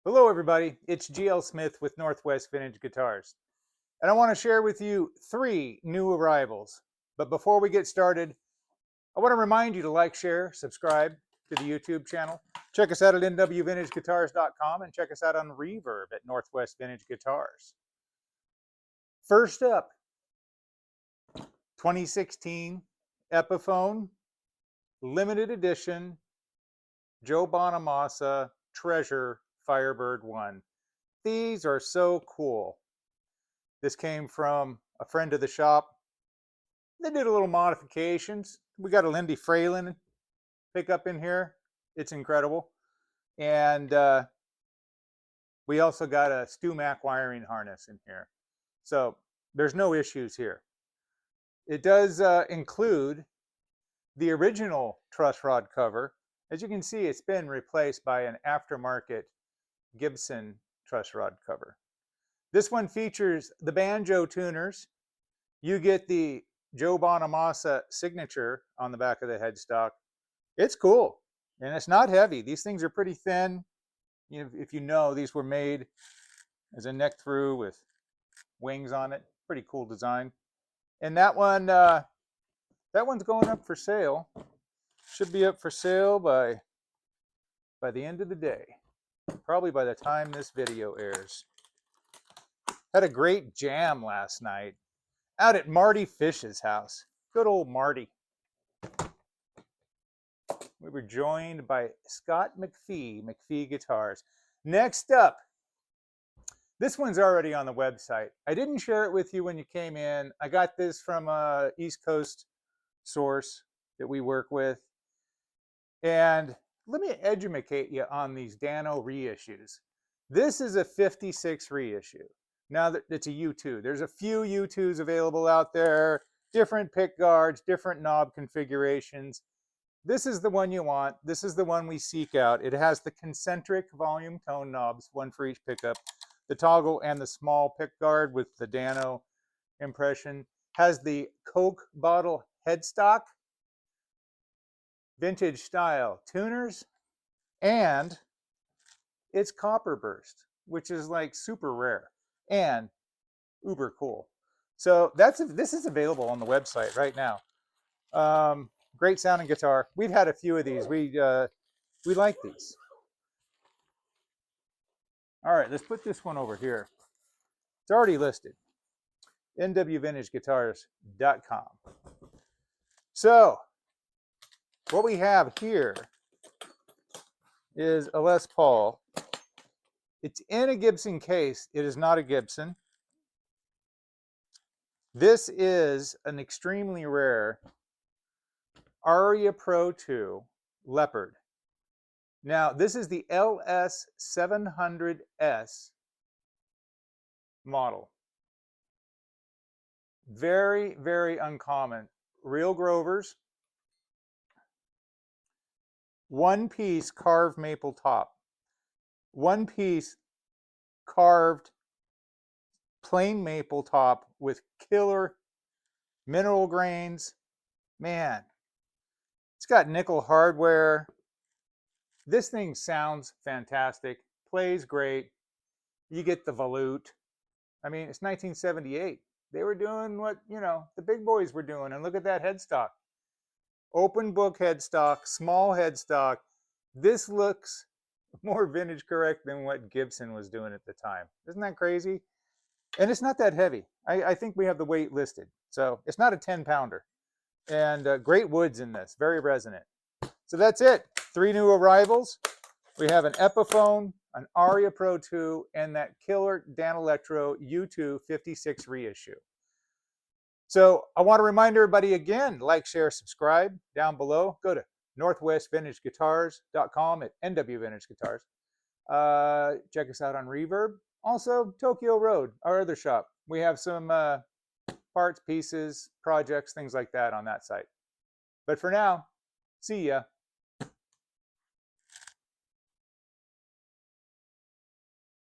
Hello everybody, it's GL Smith with Northwest Vintage Guitars. And I want to share with you 3 new arrivals. But before we get started, I want to remind you to like, share, subscribe to the YouTube channel. Check us out at nwvintageguitars.com and check us out on Reverb at Northwest Vintage Guitars. First up, 2016 Epiphone limited edition Joe Bonamassa Treasure Firebird 1. These are so cool. This came from a friend of the shop. They did a little modifications. We got a Lindy Fralin pickup in here. It's incredible. And we also got a Stu Mac wiring harness in here. So there's no issues here. It does include the original truss rod cover. As you can see, it's been replaced by an aftermarket Gibson truss rod cover. This one features the banjo tuners. You get the Joe Bonamassa signature on the back of the headstock. It's cool, and it's not heavy. These things are pretty thin. If you know, these were made as a neck through with wings on it. Pretty cool design. And that one's going up for sale. Should be up for sale by the end of the day. Probably by the time this video airs. Had a great jam last night out at Marty Fish's house. Good old Marty. We were joined by Scott McPhee, McPhee Guitars. Next up, this one's already on the website. I didn't share it with you when you came in. I got this from a East Coast source that we work with. And let me educate you on these Dano reissues. This is a 56 reissue. Now it's a U2. There's a few U2s available out there, different pick guards, different knob configurations. This is the one you want. This is the one we seek out. It has the concentric volume tone knobs, one for each pickup. The toggle and the small pick guard with the Dano impression. Has the Coke bottle headstock, vintage style tuners, and it's copper burst, which is like super rare and uber cool. So this is available on the website right now. Great sounding guitar. We've had a few of these. We like these. All right, let's put this one over here. It's already listed. nwvintageguitars.com. So what we have here is a Les Paul. It's in a Gibson case. It is not a Gibson. This is an extremely rare Aria Pro 2 Leopard. Now, this is the LS700S model. Very, very uncommon. Real Grovers. One-piece carved maple top. One-piece carved plain maple top with killer mineral grains. Man, it's got nickel hardware. This thing sounds fantastic, plays great. You get the volute. I mean, it's 1978. They were doing what, the big boys were doing. And look at that headstock. Open book headstock, small headstock. This looks more vintage correct than what Gibson was doing at the time. Isn't that crazy? And it's not that heavy. I think we have the weight listed. So it's not a 10-pounder. And great woods in this, very resonant. So that's it. 3 new arrivals. We have an Epiphone, an Aria Pro 2, and that killer Danelectro U2 56 reissue. So I want to remind everybody again, like, share, subscribe down below. Go to northwestvintageguitars.com at nwvintageguitars. Check us out on Reverb. Also, Tokyo Road, our other shop. We have some parts, pieces, projects, things like that on that site. But for now, see ya.